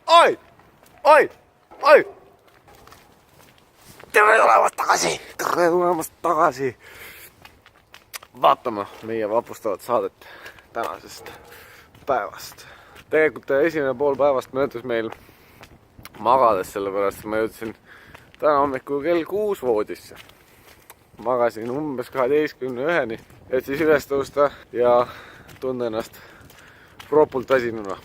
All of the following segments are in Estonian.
Oi! Oi! Oi! Tere tulemast tagasi! Tere tulemast tagasi! Vaatame meie vapustavat saadet tänasest päevast. Tegelikult esimene pool päevast möödus meil magades, sellepärast ma jõudsin täna hommikul kell 6 voodisse. Magasin umbes 12:01, et siis üles tõusta ja tunda ennast propult väsinuna.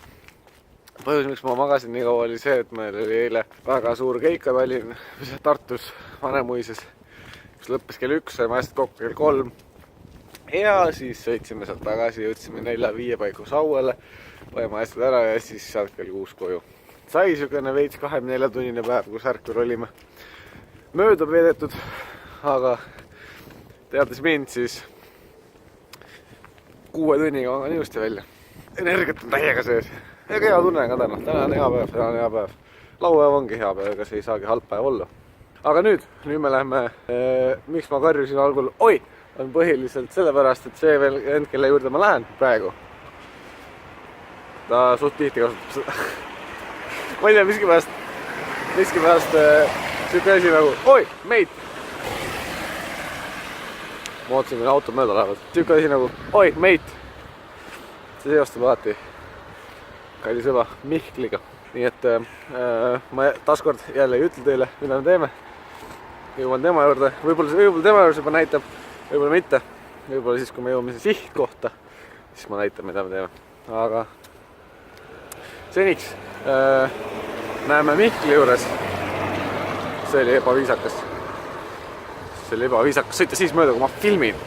Põhjus, miks ma magasin nii kaua, oli see, et meil oli eile väga suur keika Tartus Vanemuises, kus lõppes kell 1, saime asjad kokku kell 3. Ja siis sõitsime sealt tagasi, jõudsime 4-5 paiku Sauele, panime asjad ära ja siis sealt kell 6 koju. Sai sükene veits 24-tunnine päev, kus ärkvel olime mööda veedetud, aga teades mind, siis 6 tunniga on ilusti välja. Energiat on täiega sees. Ega hea tunne ka täna. Täna on hea päev. Laupäev ongi hea päev, ega see ei saagi halb päev olla. Aga nüüd me läheme, miks ma karjusin algul, oi, on põhiliselt sellepärast, et see veel end, kelle juurde ma lähen praegu. Ta suht tihti kasutab seda. Ma ei tea, miskipärast siuke asi nagu, oi, meit. Ma ootasin, kui auto mööda lähevad. Siuke asi nagu, oi, meit. See seostub alati kalli sõba Mihkliga. Nii et ma taaskord jälle ei ütle teile, mida me teeme. Jõuan tema juurde. Võib-olla tema juurde juba näitab, võib-olla mitte. Võib-olla siis, kui me jõuame sihtkohta, siis ma näitan, mida me teeme. Aga seniks näeme Mihkli juures. See oli ebaviisakas. Sõita siis mööda, kui ma filmin.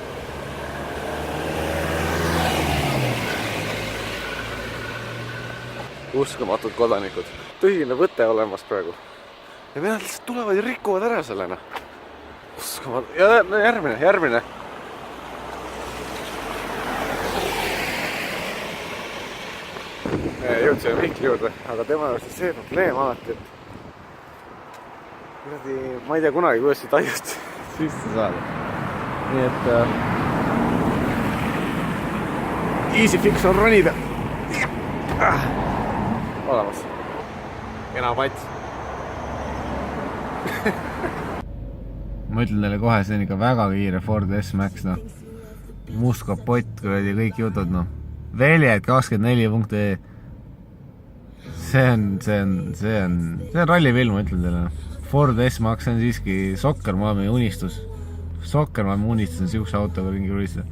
Uskumatud kodanikud. Tõsine võte olemas praegu. Ja venad lihtsalt tulevad ja rikuvad ära sellena. Uskumatud. Ja järgmine. Jõudsime Mihkli juurde, aga tema juurde see probleem alati, et ma ei tea kunagi, kuidas siit aiust sisse saada. Nii et easy fix on ronida. Olemas. Kena pats. Ma ütlen teile kohe, see on ikka väga kiire Ford S-Max, no. Must kapott, kuradi kõik jutud, no. Veljed 24.ee. See on rallifilm, ma ütlen teile. Ford S-Max on siiski Soccermami unistus. Soccermami unistus on siukse autoga ringi rulistada.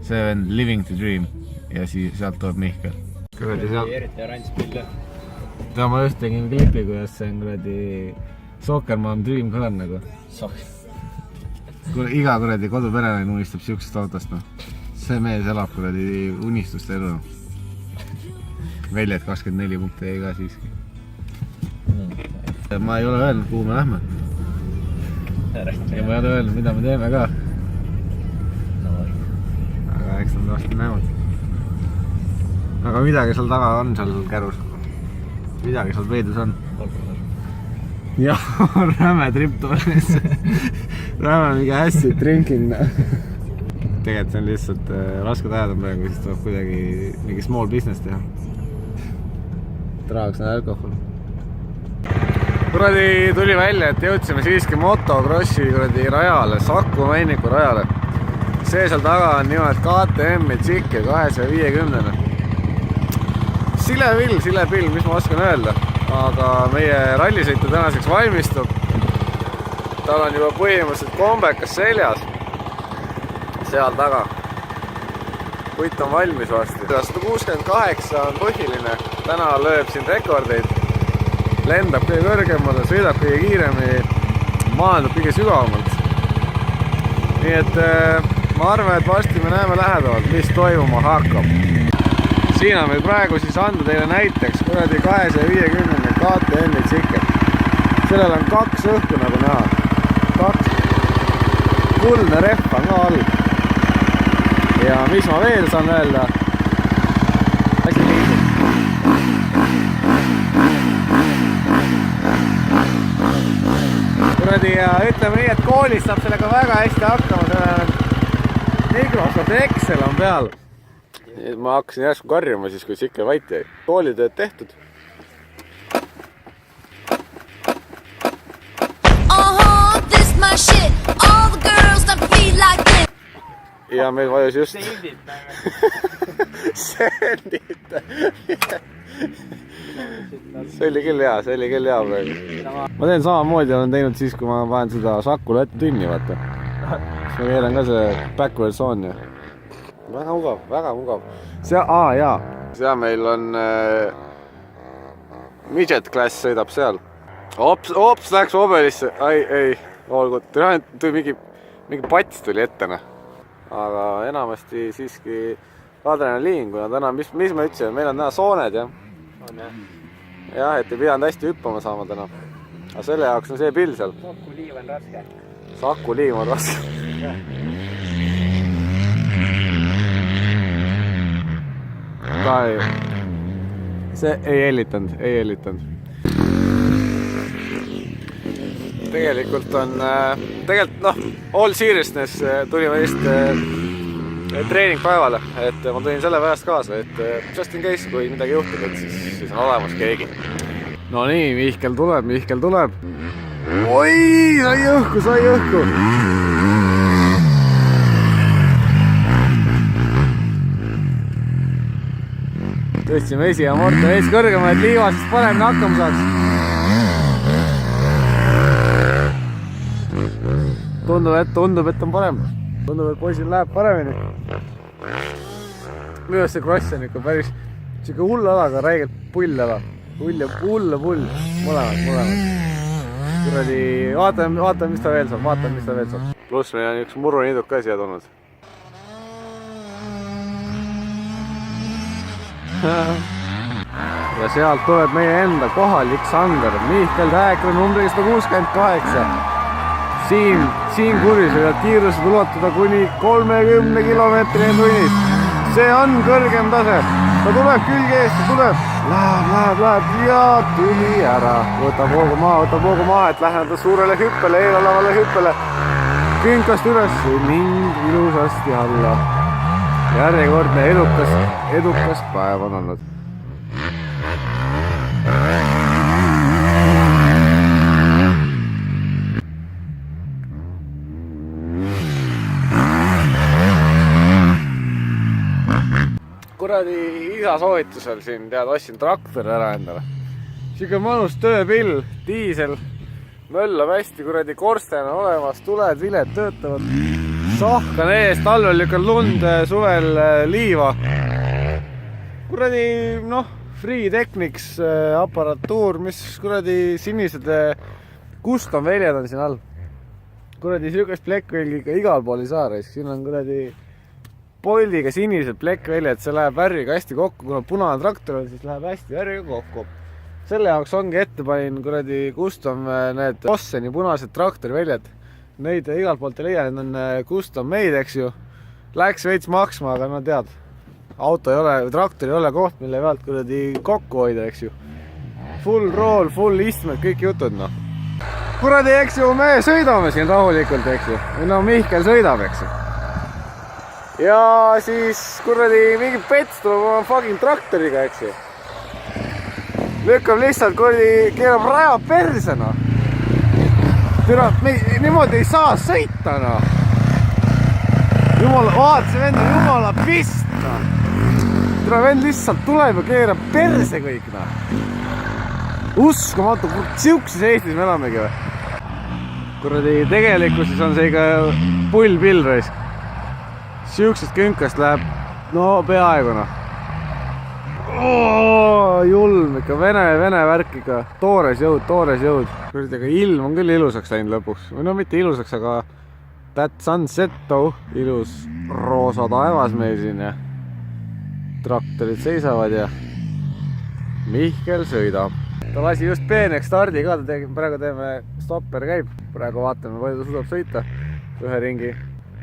See on living the dream. Ja siis sealt tuleb Mihkel. Eriti oranž pill. Ta ma just tegin klipi, kuidas see on kuradi Soccermom Dream Car nagu. Iga kuradi kodupereline unistab siuksest autost, no. See mees elab kuradi unistuste elu. Veljed 24.ee ka siiski. Ma ei ole öelnud, kuhu me lähme. Ja ma ei ole öelnud, mida me teeme ka. Aga eks nad vast näevad. Aga midagi seal taga on seal kärus. Midagi seal veidus on. Jah, räme triptoonesse. Räme mingi hästi drinking. Tegelikult see on lihtsalt rasked ajad on praegu, siis tuleb kuidagi mingi small business teha. Traaks on alkohol. Kuradi tuli välja, et jõudsime siiski motokrossi rajale, Saku Männiku rajale. See seal taga on nimelt KTM-i Tsikki 250. Sile pill, mis ma oskan öelda. Aga meie rallisõitu tänaseks valmistub. Tal on juba põhimõtteliselt kombekas seljas. Seal taga. Puit on valmis vasti. 168 on põhiline. Täna lööb siin rekordeid. Lendab kõige kõrgemale, sõidab kõige kiiremini, maandub kõige sügavamalt. Nii et ma arvan, et varsti me näeme lähedavalt, mis toimuma hakkab. Siin on meil praegu siis anda teile näiteks kuradi 250 KTM-i Tsikket. Sellel on 2 õhku nagu näha. 2 kuldne rehv on ka all. Ja mis ma veel saan öelda? Asi liisub. Kuradi ja ütleme nii, et koolis saab sellega väga hästi hakkama. Sellel on Microsoft Excel on peal. Ma hakkasin järsku karjuma siis, kui Tsikkel vait jäi. Koolitööd tehtud. ja meil vajus just sendit. See oli küll hea praegu. Ma teen samamoodi, olen teinud siis, kui ma panen seda Sakule ette tünni, vaata. Siis ma keeran ka see backwards on ju. Väga mugav. Seal meil on midget class sõidab seal. Ops, läks obelisse. Ei, olgu. Tuli mingi pats tuli ettena. Aga enamasti siiski adrenaliin, kuna täna, mis ma ütlesin, meil on täna sooned, jah? On, jah. Jah, et ei pidanud hästi hüppama saama täna. Aga selle jaoks on see pill seal. Saku liiv on raske. See ei hellitanud. Tegelikult on, all seriousness tuli ma just treeningpäevale, et ma tulin selle pärast kaasa, et just in case, kui midagi juhtub, et siis on olemas keegi. No nii, Mihkel tuleb. Oi, sai õhku. Tõstsime esi ja Morto ees kõrgema, et liivasest paremini hakkama saaks. Tundub, et on parem. Tundub, et poisil läheb paremini. Minu see cross on ikka päris siuke hull alaga, räigelt pull ala. Pull. Mõlemad. Kuradi, vaatame, mis ta veel saab. Pluss meil on üks muruniduk ka siia tulnud. Ja sealt tuleb meie enda kohalik sangar Mihkel Täekla numbriga 168. Siin kuris võivad kiirused ulatuda kuni 30 kilomeetrini tunnis. See on kõrgem tase. Ta tuleb külge eest, läheb ja tuli ära. Võtab hoogu maa, et läheneda suurele hüppele, eelolevale hüppele. Künkast üles ning ilusasti alla. Järjekordne edukas päev on olnud. Kuradi isa soovitusel siin ostsin traktori ära endale. Siuke mõnus tööpill, diisel, möllab hästi, kuradi korsten on olemas, tuled, viled töötavad. Sahkan ees, talvel lükkan lund, suvel liiva. Kuradi, Free Technics aparatuur, mis kuradi sinised custom väljad on siin all. Kuradi siukest plekkvälgi ikka igal pool ei saa reis. Siin on kuradi Boldiga sinised plekkväljad, see läheb värviga hästi kokku, kuna punane traktor on, siis läheb hästi värviga kokku. Selle jaoks ongi ette panin kuradi custom need Bosseni punased traktoriväljad. Neid igalt poolt ei leia, need on custom made, eks ju. Läks veits maksma, aga no tead, traktor ei ole koht, mille pealt kuradi kokku hoida, eks ju. Full roll, full istmed, kõik jutud, Kuradi, eks ju, me sõidame siin rahulikult, eks ju. Mihkel sõidab, eks ju. Ja siis kuradi mingi pets tuleb oma fucking traktoriga, eks ju. Lükkab lihtsalt kuradi, keerab raja persena. Niimoodi ei saa sõita, Vaat, see vend on jumala pist, Vend lihtsalt tuleb ja keerab perse kõik, Uskumatu, siukses Eestis me elamegi või? Kuradi, tegelikkuses on see ikka pull reis. Siuksest künkast läheb, peaaegu, Julm ikka, vene värk ikka, toores jõud. Kuradi, aga ilm on küll ilusaks läinud lõpuks. Või mitte ilusaks, aga that sunset, ilus roosa taevas meil siin ja traktorid seisavad ja Mihkel sõidab. Ta lasi just peeneks stardi ka, praegu teeme stopper käib. Praegu vaatame, palju ta suudab sõita ühe ringi.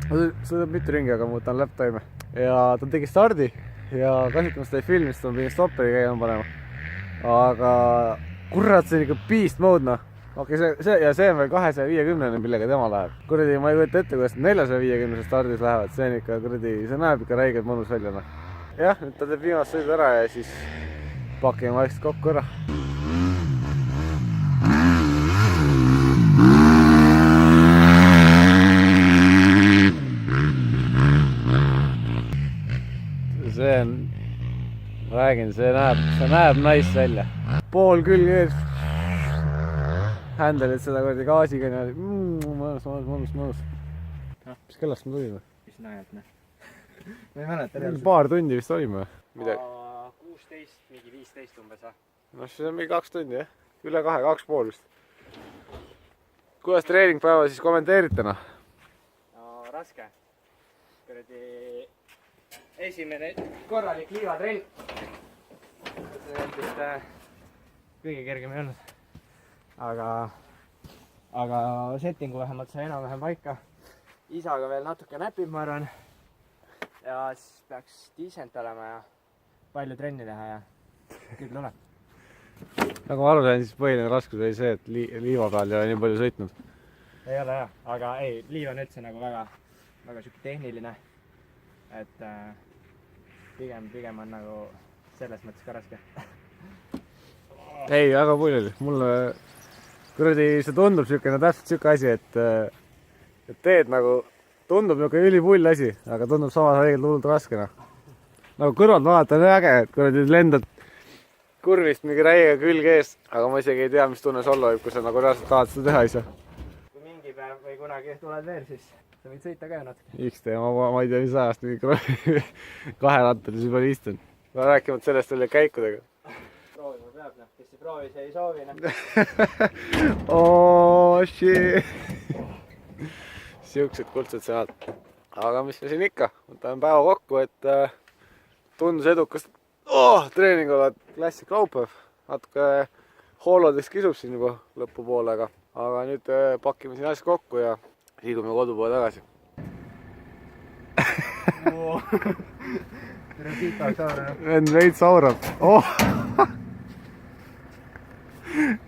Sõidab mitu ringi, aga ma võtan läptaime. Ja ta tegi stardi ja kasutame seda filmist, on pidi stopperi käima panema. Aga kurat, see on ikka beast mode, Okei, see on veel 250, millega tema läheb. Kuradi, ma ei võtta ette, kuidas 450 stardis lähevad. See on ikka, kuradi, see näeb ikka räigelt mõnus välja, Jah, nüüd ta teeb viimast sõidu ära ja siis pakime vaikselt kokku ära. räägin, see näeb nice välja. Pool külge ees. Händelid seda kordi gaasiga niimoodi. Mõnus. Mis kellast me tulime? Mis näed, noh? Ma ei mäleta reaalselt. Paar tundi vist olime või? Midagi. 16, mingi 15 umbes, või? No siis on mingi 2 tundi, jah? Üle 2, 2,5 vist. Kuidas treeningpäeva siis kommenteerite, noh? No raske. Kuradi esimene korralik liivatrenn. See on vist kõige kergem ei olnud. Aga settingu vähemalt sai enam-vähem paika. Isaga veel natuke näpib, ma arvan. Ja siis peaks decent olema ja palju trenni teha ja küll tuleb. Nagu ma aru sain, siis põhiline raskus oli see, et liiva peal ei ole nii palju sõitnud. Ei ole jah, aga ei, liiv on üldse nagu väga siuke tehniline. Et pigem on nagu selles mõttes ka raske. Ei, väga pull oli. Mulle kuradi see tundub siukene täpselt siuke asi, et teed nagu tundub niuke ülipull asi, aga tundub samas õigelt hullult raskena. Nagu kõrvalt vaadata on äge, et kuradi lendad kurvist mingi räiega külg ees, aga ma isegi ei tea, mis tunne see olla võib, kui sa nagu reaalselt tahad seda teha ise. Kui mingi päev või kunagi tuled veel, siis sa võid sõita ka ju natuke. XT, ma ei tea, mis ajast mingi 2 rattalis juba istun. Rääkimata sellest oli käikudega. Proovima peab, noh. Kes ei proovi, see ei soovi, noh. Oh, shit. Siuksed kuldsed sõnad. Aga mis me siin ikka? Võtame päeva kokku, et tundus edukast treening olevat klassik laupäev. Natuke hoolodeks kisub siin juba lõpupoole, aga nüüd pakime siin asja kokku ja liigume kodupoole tagasi. Vend veits aurab.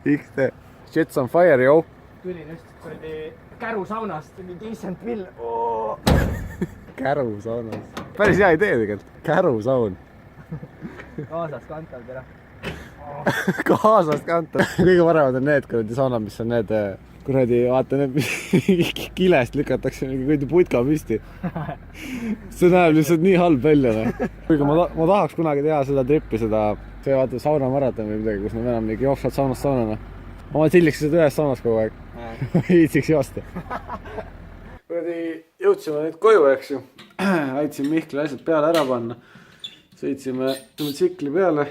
XT. Shit's on fire, jo. Tulin just kärusaunast, oli decent vill. Kärusaunas. Päris hea idee tegelikult. Kärusaun. Kaasas kantav tere. Kaasast kantav. Kõige paremad on need kuradi saunad, mis on need kuradi, vaata need kilest lükatakse mingi kuradi putka püsti. See näeb lihtsalt nii halb välja. Kuigi ma tahaks kunagi teha seda trippi, see vaata saunamaratoni või midagi, kus me enam mingi jooksvad saunast saunana. Ma tilliks seda ühes saunas kogu aeg. Viitsiks joosta. Kuradi jõudsime nüüd koju, eks ju. Aitasin Mihkli asjad peale ära panna. Sõitsime tsikli peale,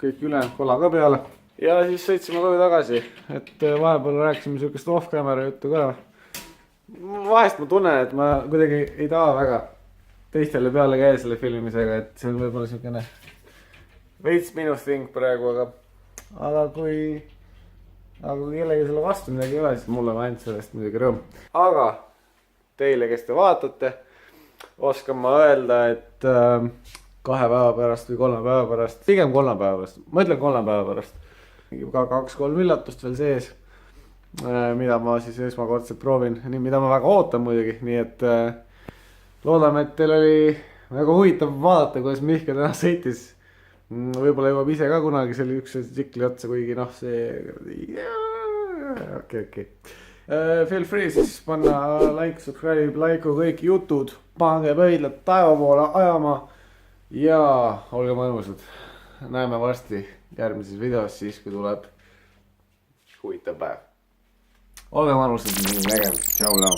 kõik ülejäänud kola ka peale. Ja siis sõitsime koju tagasi, et vahepeal rääkisime siukest off-camera juttu ka. Vahest ma tunnen, et ma kuidagi ei taha väga teistele peale käia selle filmimisega, et see on võib-olla siukene veits minu thing praegu, aga kui kellegi selle vastu midagi ei ole, siis mulle on ainult sellest muidugi rõõm. Aga teile, kes te vaatate, oskan ma öelda, et 2 päeva pärast või 3 päeva pärast, pigem 3 päeva pärast, ma ütlen 3 päeva pärast. 2-3 üllatust veel sees, mida ma siis esmakordselt proovin, mida ma väga ootan muidugi, nii et loodame, et teil oli väga huvitav vaadata, kuidas Mihkel täna sõitis. Võib-olla jõuab ise ka kunagi selle üks tsikli otsa, kuigi noh, see... Okei. Feel free siis panna like, subscribe, like kõik jutud, pange pöidlad taeva poole ajama. Ja olge mõnusad. Näeme varsti järgmises videos siis, kui tuleb huvitav päev. Olge mõnusad, nägemist. Tšau, näo.